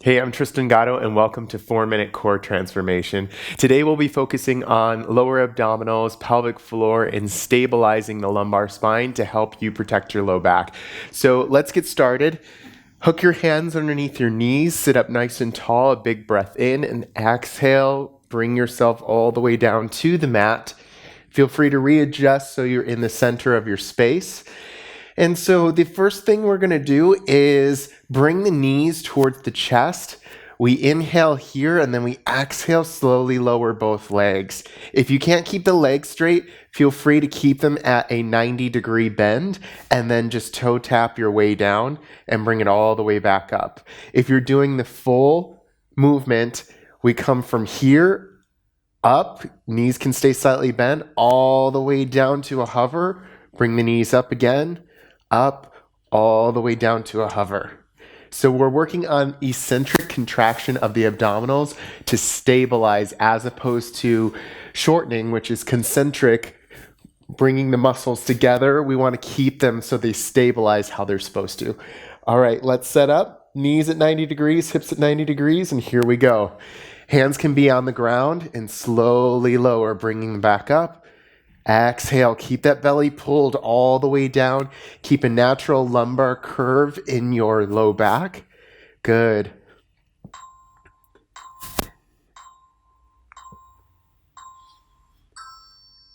Hey, I'm Tristan Gatto, and welcome to 4-Minute Core Transformation. Today we'll be focusing on lower abdominals, pelvic floor, and stabilizing the lumbar spine to help you protect your low back. So let's get started. Hook your hands underneath your knees, sit up nice and tall, a big breath in, and exhale. Bring yourself all the way down to the mat. Feel free to readjust so you're in the center of your space. And so the first thing we're going to do is bring the knees towards the chest. We inhale here and then we exhale, slowly lower both legs. If you can't keep the legs straight, feel free to keep them at a 90-degree bend and then just toe tap your way down and bring it all the way back up. If you're doing the full movement, we come from here up, knees can stay slightly bent, all the way down to a hover. Bring the knees up again. Up, all the way down to a hover. So we're working on eccentric contraction of the abdominals to stabilize as opposed to shortening, which is concentric, bringing the muscles together. We want to keep them so they stabilize how they're supposed to. All right, let's set up. Knees at 90 degrees, hips at 90 degrees, and here we go. Hands can be on the ground and slowly lower, bringing them back up. Exhale, keep that belly pulled all the way down. Keep a natural lumbar curve in your low back. Good.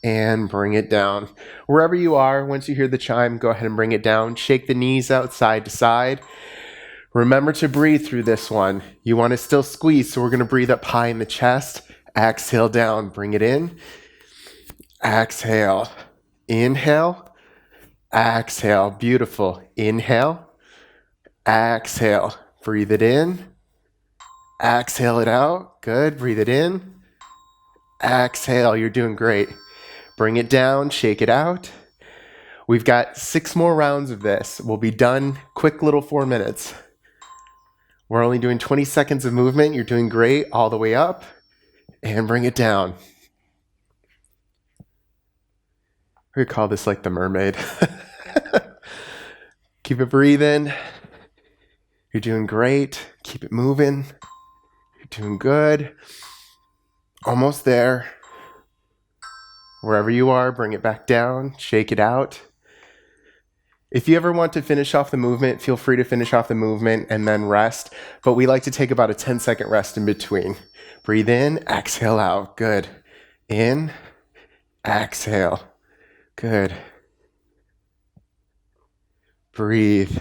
And bring it down. Wherever you are, once you hear the chime, go ahead and bring it down. Shake the knees out side to side. Remember to breathe through this one. You want to still squeeze, so we're going to breathe up high in the chest. Exhale down, bring it in. Exhale, inhale, exhale, beautiful. Inhale, exhale, breathe it in, exhale it out, good, breathe it in, exhale, you're doing great. Bring it down, shake it out. We've got 6 more rounds of this. We'll be done, quick little 4 minutes. We're only doing 20 seconds of movement, you're doing great, all the way up, and bring it down. We could call this like the mermaid. Keep it breathing. You're doing great. Keep it moving. You're doing good. Almost there. Wherever you are, bring it back down. Shake it out. If you ever want to finish off the movement, feel free to finish off the movement and then rest. But we like to take about a 10-second rest in between. Breathe in, exhale out. Good. In, exhale. Good. Breathe.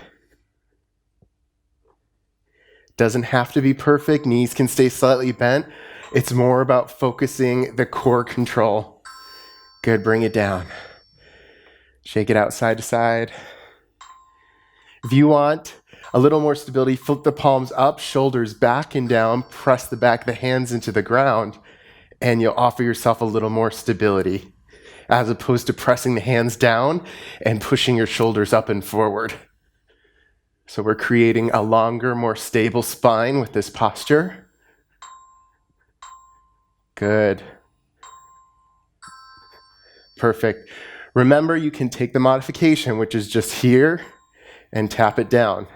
Doesn't have to be perfect. Knees can stay slightly bent. It's more about focusing the core control. Good. Bring it down. Shake it out side to side. If you want a little more stability, flip the palms up, shoulders back and down, press the back of the hands into the ground, and you'll offer yourself a little more stability, as opposed to pressing the hands down and pushing your shoulders up and forward. So we're creating a longer, more stable spine with this posture. Good. Perfect. Remember, you can take the modification, which is just here and tap it down.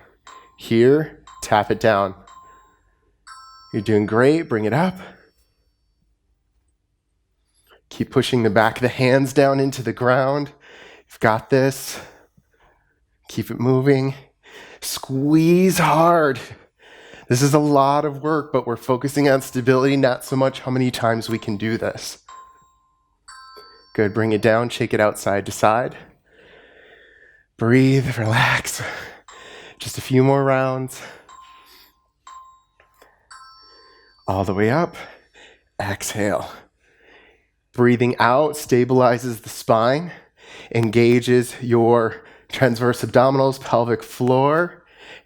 Here, tap it down. You're doing great. Bring it up. Keep pushing the back of the hands down into the ground. You've got this. Keep it moving. Squeeze hard. This is a lot of work, but we're focusing on stability, not so much how many times we can do this. Good. Bring it down. Shake it out side to side. Breathe. Relax. Just a few more rounds. All the way up. Exhale. Breathing out stabilizes the spine, engages your transverse abdominals, pelvic floor,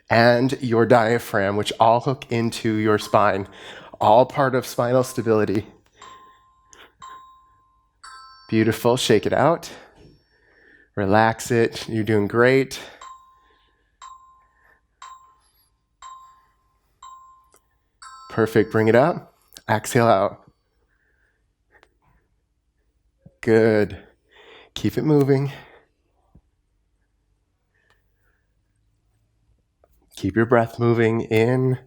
and your diaphragm, which all hook into your spine. All part of spinal stability. Beautiful. Shake it out. Relax it. You're doing great. Perfect. Bring it up. Exhale out. Good. Keep it moving. Keep your breath moving in,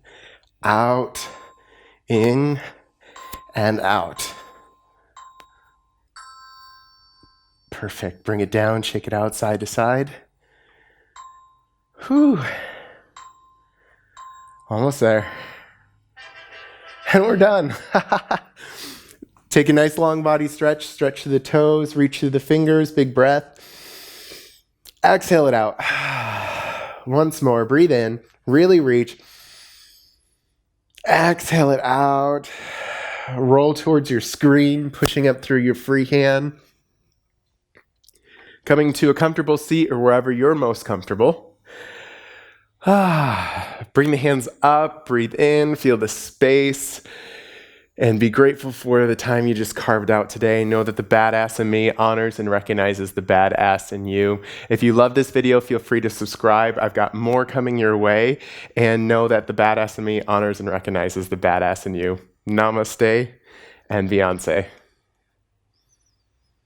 out, in, and out. Perfect. Bring it down, shake it out side to side. Whew. Almost there. And we're done. Take a nice long body stretch. Stretch to the toes, reach through the fingers, big breath. Exhale it out. Once more, breathe in, really reach. Exhale it out. Roll towards your screen, pushing up through your free hand. Coming to a comfortable seat or wherever you're most comfortable. Bring the hands up, breathe in, feel the space, and be grateful for the time you just carved out today. Know that the badass in me honors and recognizes the badass in you. If you love this video, feel free to subscribe. I've got more coming your way, and know that the badass in me honors and recognizes the badass in you. Namaste and Beyonce.